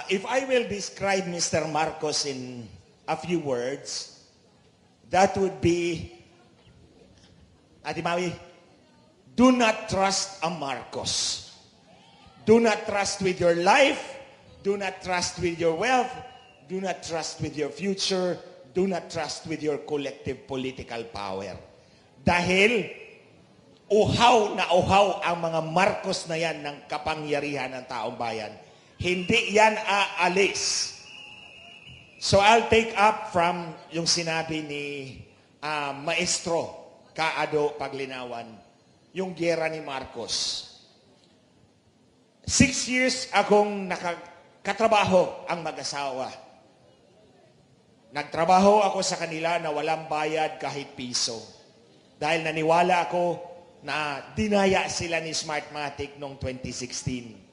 If I will describe Mr. Marcos in a few words, that would be, Ate Maui, do not trust a Marcos. Do not trust with your life. Do not trust with your wealth. Do not trust with your future. Do not trust with your collective political power. Dahil uhaw na uhaw ang mga Marcos na yan ng kapangyarihan ng taong bayan. Hindi yan aalis. So I'll take up from yung sinabi ni Maestro Kaado Paglinawan, yung giyera ni Marcos. 6 years akong nakakatrabaho ang mag-asawa. Nagtrabaho ako sa kanila na walang bayad kahit piso. Dahil naniwala ako na dinaya sila ni Smartmatic noong 2016.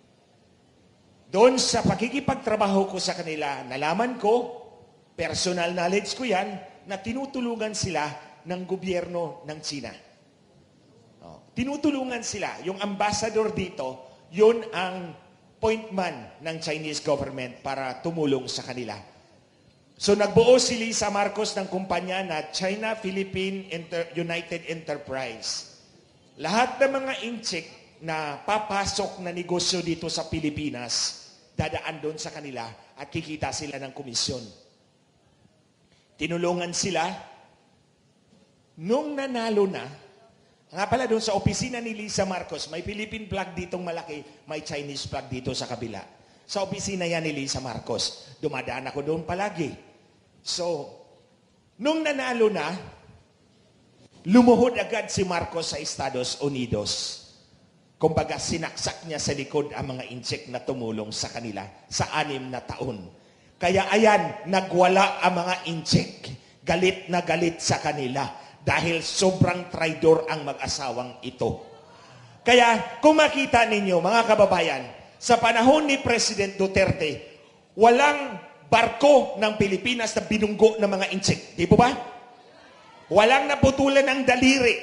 Doon sa pakikipagtrabaho ko sa kanila, nalaman ko, personal knowledge ko yan, na tinutulungan sila ng gobyerno ng China. Tinutulungan sila. Yung ambassador dito, yun ang point man ng Chinese government para tumulong sa kanila. So nagbuo si Lisa Marcos ng kumpanya na China-Philippine United Enterprise. Lahat ng mga incheck na papasok na negosyo dito sa Pilipinas, dadaan doon sa kanila at kikita sila ng komisyon. Tinulungan sila. Nung nanalo na, nga pala doon sa opisina ni Lisa Marcos, may Philippine flag ditong malaki, may Chinese flag dito sa kabila. Sa opisina yan ni Lisa Marcos. Dumadaan ako doon palagi. So, nung nanalo na, lumuhod agad si Marcos sa Estados Unidos. Kumbaga, sinaksak niya sa likod ang mga incheck na tumulong sa kanila sa 6 na taon. Kaya ayan, nagwala ang mga incheck. Galit na galit sa kanila dahil sobrang traidor ang mag-asawang ito. Kaya kung makita ninyo, mga kababayan, sa panahon ni President Duterte, walang barko ng Pilipinas na binunggo ng mga incheck. Di po ba? Walang naputulan ng daliri.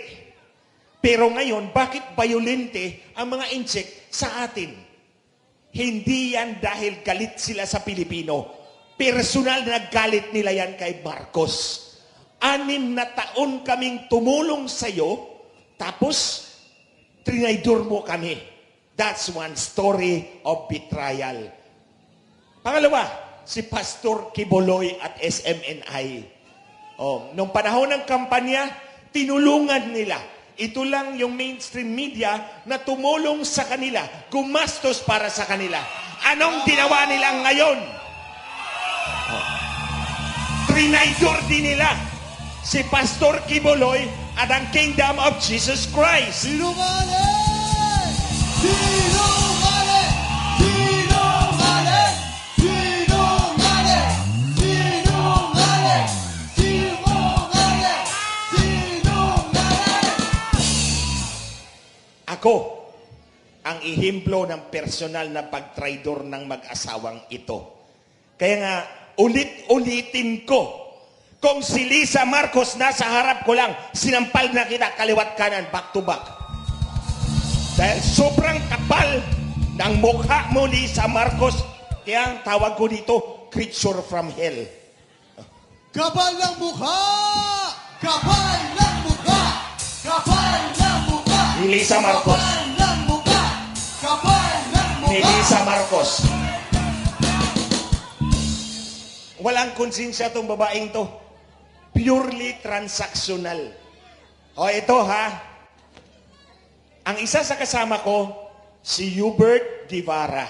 Pero ngayon, bakit violente ang mga incheck sa atin? Hindi yan dahil galit sila sa Pilipino. Personal na galit nila yan kay Marcos. 6 na taon kaming tumulong sa'yo, tapos trinaydor mo kami. That's one story of betrayal. Pangalawa, si Pastor Kiboloy at SMNI. Nung panahon ng kampanya, tinulungan nila. Ito lang yung mainstream media na tumulong sa kanila, gumastos para sa kanila. Anong ginawa nila ngayon? Trinaydor din nila si Pastor Kiboloy at ang Kingdom of Jesus Christ. Sinungaling! Sinungaling! Sinungaling! Sinungaling! Sinungaling! Sinungaling! Sinungaling! Ako ang ihimplo ng personal na pagtraidor ng mag-asawang ito. Kaya nga, ulit-ulitin ko, kung si Lisa Marcos nasa harap ko lang, sinampal na kita kaliwat kanan, back to back. Dahil sobrang kapal ng mukha mo, Lisa Marcos, kaya ang tawag ko dito, creature from hell. Kapal ng mukha! Kapal ng mukha! Kapal ng mukha! Ni Lisa Marcos. Kapal ng mukha! Kapal ng mukha! Ni Lisa Marcos. Walang konsensya itong babaeng to. Purely transactional. Ito ha. Ang isa sa kasama ko, si Hubert Guevara.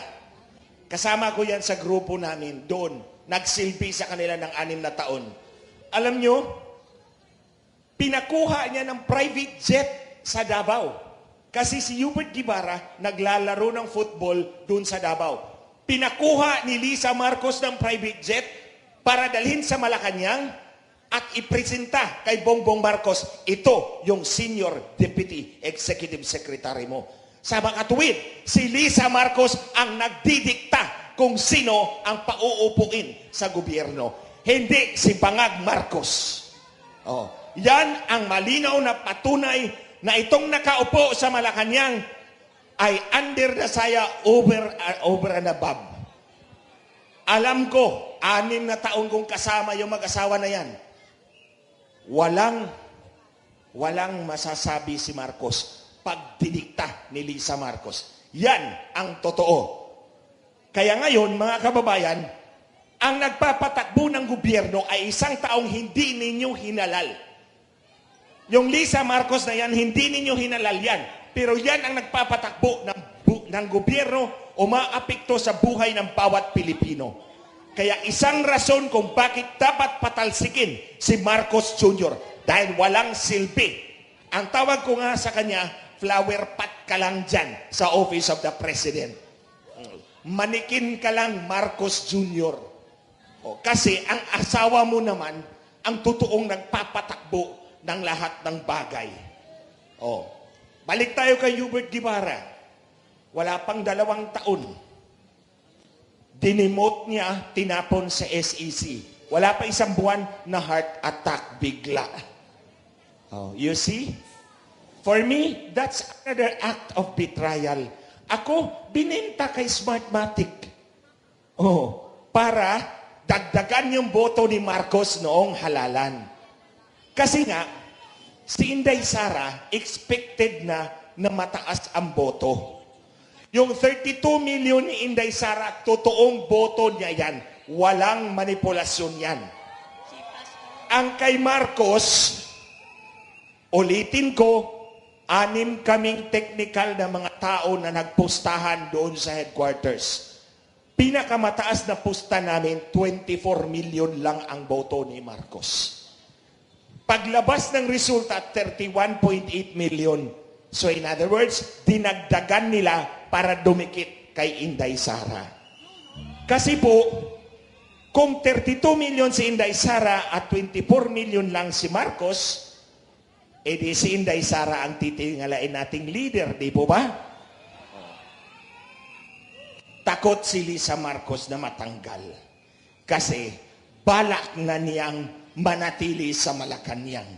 Kasama ko yan sa grupo namin doon. Nagsilbi sa kanila ng 6 na taon. Alam nyo, pinakuha niya ng private jet sa Davao. Kasi si Hubert Guevara naglalaro ng football doon sa Davao. Pinakuha ni Lisa Marcos ng private jet para dalhin sa Malacanang at ipresenta kay Bongbong Marcos, ito yung Senior Deputy Executive Secretary mo. Sa mga tuwid, si Lisa Marcos ang nagdidikta kung sino ang pauupuin sa gobyerno. Hindi si Bangag Marcos. Yan ang malinaw na patunay na itong nakaupo sa Malacanang ay under the saya over and above. Alam ko, 6 na taon kong kasama yung mag-asawa na yan. Walang masasabi si Marcos pag dinikta ni Lisa Marcos. Yan ang totoo. Kaya ngayon, mga kababayan, ang nagpapatakbo ng gobyerno ay isang taong hindi ninyo hinalal. Yung Lisa Marcos na yan, hindi ninyo hinalal yan. Pero yan ang nagpapatakbo ng gobyerno o maapekto sa buhay ng bawat Pilipino. Kaya isang rason kung bakit dapat patalsikin si Marcos Jr. dahil walang silbi. Ang tawag ko nga sa kanya, flower pot ka lang dyan sa Office of the President. Manikin ka lang, Marcos Jr. Kasi ang asawa mo naman ang totoong nagpapatakbo ng lahat ng bagay. Balik tayo kay Hubert Guevara. Wala pang 2 taon. Dinemote niya, tinapon sa SEC. Wala pa 1 buwan na heart attack bigla. You see? For me, that's another act of betrayal. Ako, binenta kay Smartmatic. Para dagdagan yung boto ni Marcos noong halalan. Kasi nga, si Inday Sara, expected na mataas ang boto. Yung 32 million ni Inday Sara, totoong boto niya yan. Walang manipulasyon yan. Ang kay Marcos, ulitin ko, 6 kaming technical na mga tao na nagpustahan doon sa headquarters. Pinakamataas na pusta namin, 24 million lang ang boto ni Marcos. Paglabas ng resulta, 31.8 million. So in other words, dinagdagan nila para dumikit kay Inday Sara. Kasi po, kung 32 million si Inday Sara at 24 million lang si Marcos, edi si Inday Sara ang titingalain nating leader, di po ba? Takot si Lisa Marcos na matanggal. Kasi balak na niyang manatili sa Malacanang.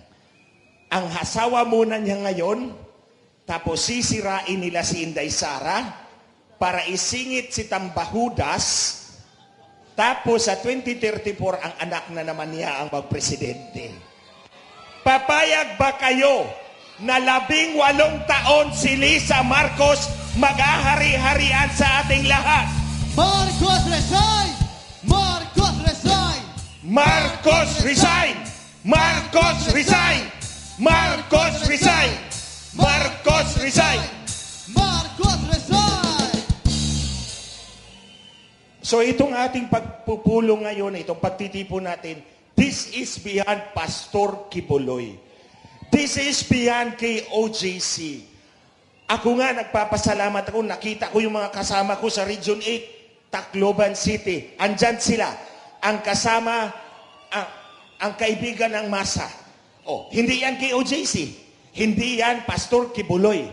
Ang hasawa muna niya ngayon, tapos sisirain nila si Inday Sara para isingit si Tambahudas, tapos sa 2034 ang anak na naman niya ang magpresidente. Papayag ba kayo na 18 taon si Lisa Marcos mag-ahari-harian sa ating lahat? Marcos resign! Marcos resign! Marcos resign! Marcos resign! Marcos resign! Marcos resign! Marcos resign! So itong ating pagpupulong ngayon, itong pagtitipon natin, this is beyond Pastor Kibuloy. This is beyond kay OJC. Ako nga, nagpapasalamat ako. Nakita ko yung mga kasama ko sa Region 8, Tacloban City. Andyan sila. Ang kasama, ang kaibigan ng masa. Hindi yan kay OJC. Hindi yan Pastor Kibuloy.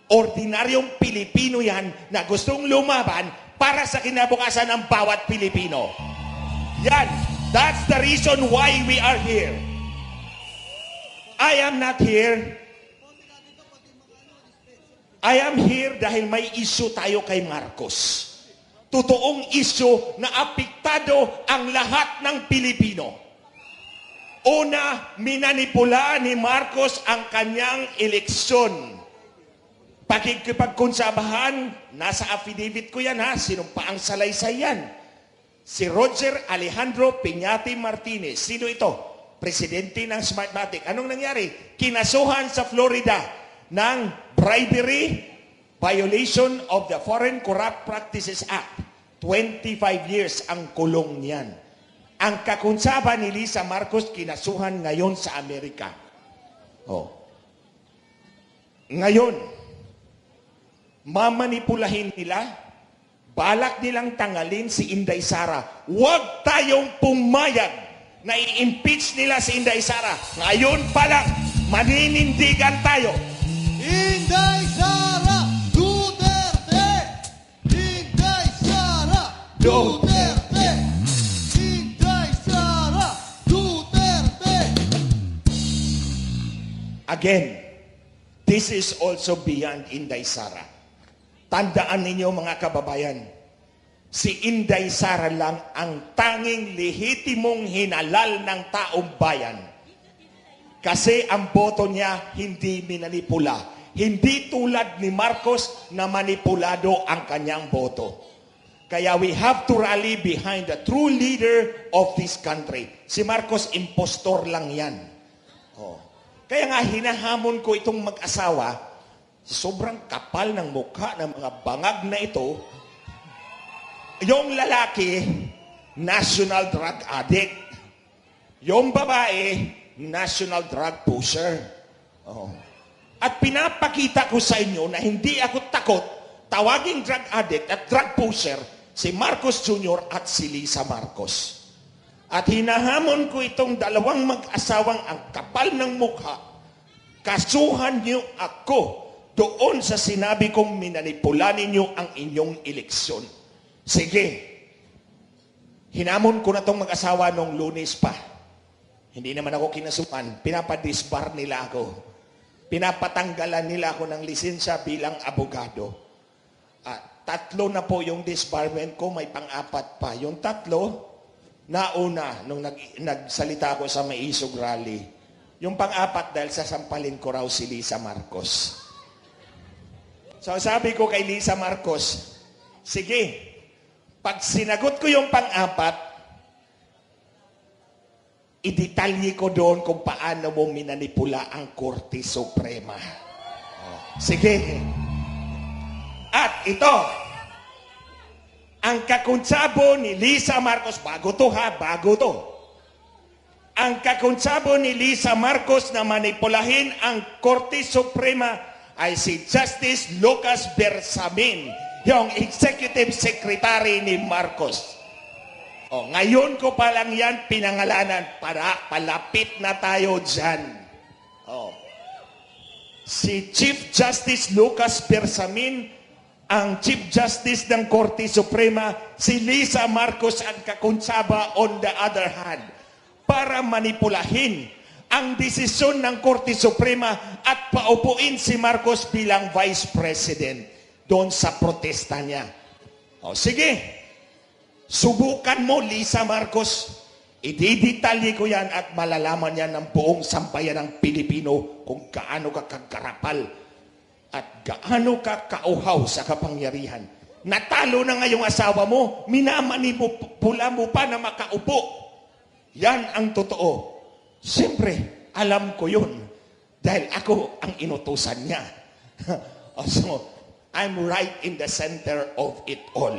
Ordinaryong Pilipino yan na gustong lumaban para sa kinabukasan ng bawat Pilipino. Yan. That's the reason why we are here. I am not here. I am here dahil may issue tayo kay Marcos. Totoong issue na apektado ang lahat ng Pilipino. Una, minanipula ni Marcos ang kanyang eleksyon. Pakikipagkonsabahan, nasa affidavit ko yan ha, sinumpa ang salaysay yan. Si Roger Alejandro Piñati Martinez. Sino ito? Presidente ng Smartmatic. Anong nangyari? Kinasuhan sa Florida ng bribery, violation of the Foreign Corrupt Practices Act. 25 years ang kulong niyan. Ang kakunsaba ni Lisa Marcos kinasuhan ngayon sa Amerika. Ngayon, mamanipulahin nila. Balak nilang tanggalin si Inday Sara. Huwag tayong pumayag na i-impeach nila si Inday Sara. Ngayon pa lang, maninindigan tayo. Inday Sara Duterte! Inday Sara Duterte! Inday Sara Duterte! Again, this is also beyond Inday Sara. Tandaan ninyo mga kababayan, Si Inday Sara lang ang tanging lehitimong hinalal ng taong bayan. Kasi ang boto niya hindi minanipula. Hindi tulad ni Marcos na manipulado ang kanyang boto. Kaya we have to rally behind the true leader of this country. Si Marcos, impostor lang yan. Oh. Kaya nga hinahamon ko itong mag-asawa, sobrang kapal ng mukha ng mga bangag na ito. Yung lalaki, national drug addict. Yung babae, national drug pusher. Oh. At pinapakita ko sa inyo na hindi ako takot tawaging drug addict at drug pusher si Marcos Jr. at si Lisa Marcos. At hinahamon ko itong dalawang mag-asawang ang kapal ng mukha. Kasuhan niyo ako doon sa sinabi kong minanipula ninyo ang inyong eleksyon. Sige. Hinamon ko na itong mag-asawa nung Lunes pa. Hindi naman ako kinasukan. Pinapadisbar nila ako. Pinapatanggalan nila ako ng lisensya bilang abogado. 3 na po yung disbarment ko, may pang-4 pa. Yung 3, nauna nung nagsalita ako sa Maisog Rally. Yung pang-4 dahil sasampalin ko raw si Lisa Marcos. So sabi ko kay Lisa Marcos, sige, pag sinagot ko yung pang-4, idetalye ko doon kung paano mo minanipula ang Korte Suprema. Sige. At ito, ang kakontsabo ni Lisa Marcos, bago to. Ang kakontsabo ni Lisa Marcos na manipulahin ang Korte Suprema ay si Justice Lucas Bersamin, yung Executive Secretary ni Marcos. Ngayon ko pa lang yan pinangalanan para palapit na tayo dyan. Si Chief Justice Lucas Bersamin, ang Chief Justice ng Korte Suprema, si Lisa Marcos ang kakontsaba on the other hand, para manipulahin ang desisyon ng Korte Suprema at paupuin si Marcos bilang Vice President doon sa protesta niya. Sige, subukan mo, Lisa Marcos. Ididetalye ko yan at malalaman yan ng buong sambayan ng Pilipino kung gaano ka kagarapal at gaano ka kauhaw sa kapangyarihan. Natalo na ngayong asawa mo, minamanipula mo pa na makaupo. Yan ang totoo. Siyempre, alam ko yun dahil ako ang inutusan niya. So, I'm right in the center of it all.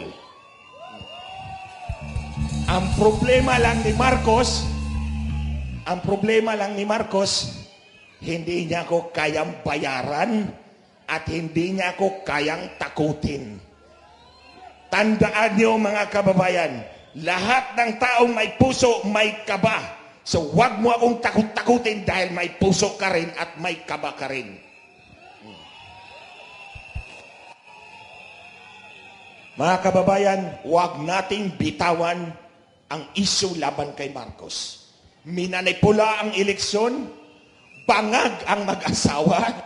Ang problema lang ni Marcos, hindi niya ako kayang bayaran at hindi niya ako kayang takutin. Tandaan niyo mga kababayan, lahat ng taong may puso, may kaba. So wag mo akong takot-takutin dahil may puso ka rin at may kaba ka rin. Mga kababayan, wag nating bitawan ang isyu laban kay Marcos. Minanipula ang eleksyon, bangag ang mag-asawa,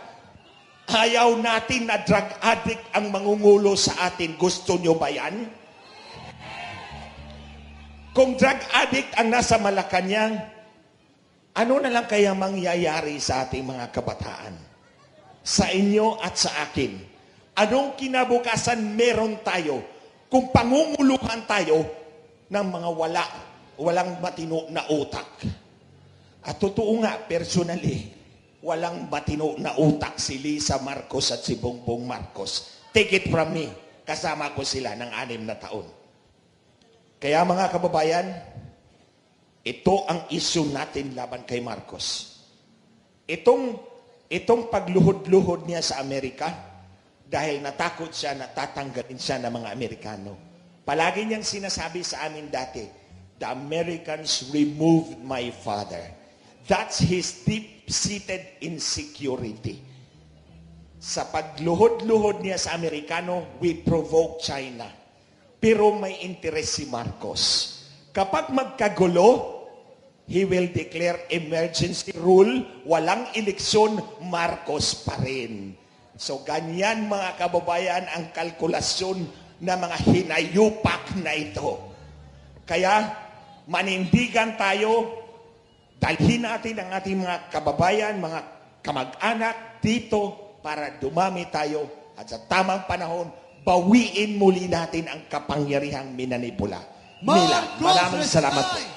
ayaw natin na drug addict ang mangungulo sa atin. Gusto nyo ba yan? Kung drug addict ang nasa Malacanang, ano na lang kaya mangyayari sa ating mga kabataan? Sa inyo at sa akin. Anong kinabukasan meron tayo kung pangunguluhan tayo ng mga walang matino na utak? At totoo nga, personally, walang matino na utak si Lisa Marcos at si Bongbong Marcos. Take it from me, kasama ko sila ng 6 na taon. Kaya mga kababayan, ito ang issue natin laban kay Marcos. Itong pagluhod-luhod niya sa Amerika, dahil natakot siya na tatanggalin siya ng mga Amerikano. Palagi niyang sinasabi sa amin dati, the Americans removed my father. That's his deep-seated insecurity. Sa pagluhod-luhod niya sa Amerikano, we provoke China. Pero may interes si Marcos. Kapag magkagulo, he will declare emergency rule, walang eleksyon, Marcos pa rin. So ganyan mga kababayan ang kalkulasyon na mga hinayupak na ito. Kaya, manindigan tayo, dalhin natin ang ating mga kababayan, mga kamag-anak dito para dumami tayo at sa tamang panahon, bawiin muli natin ang kapangyarihang minanipula. Nila. Marcos Maraming salamat po. Resign!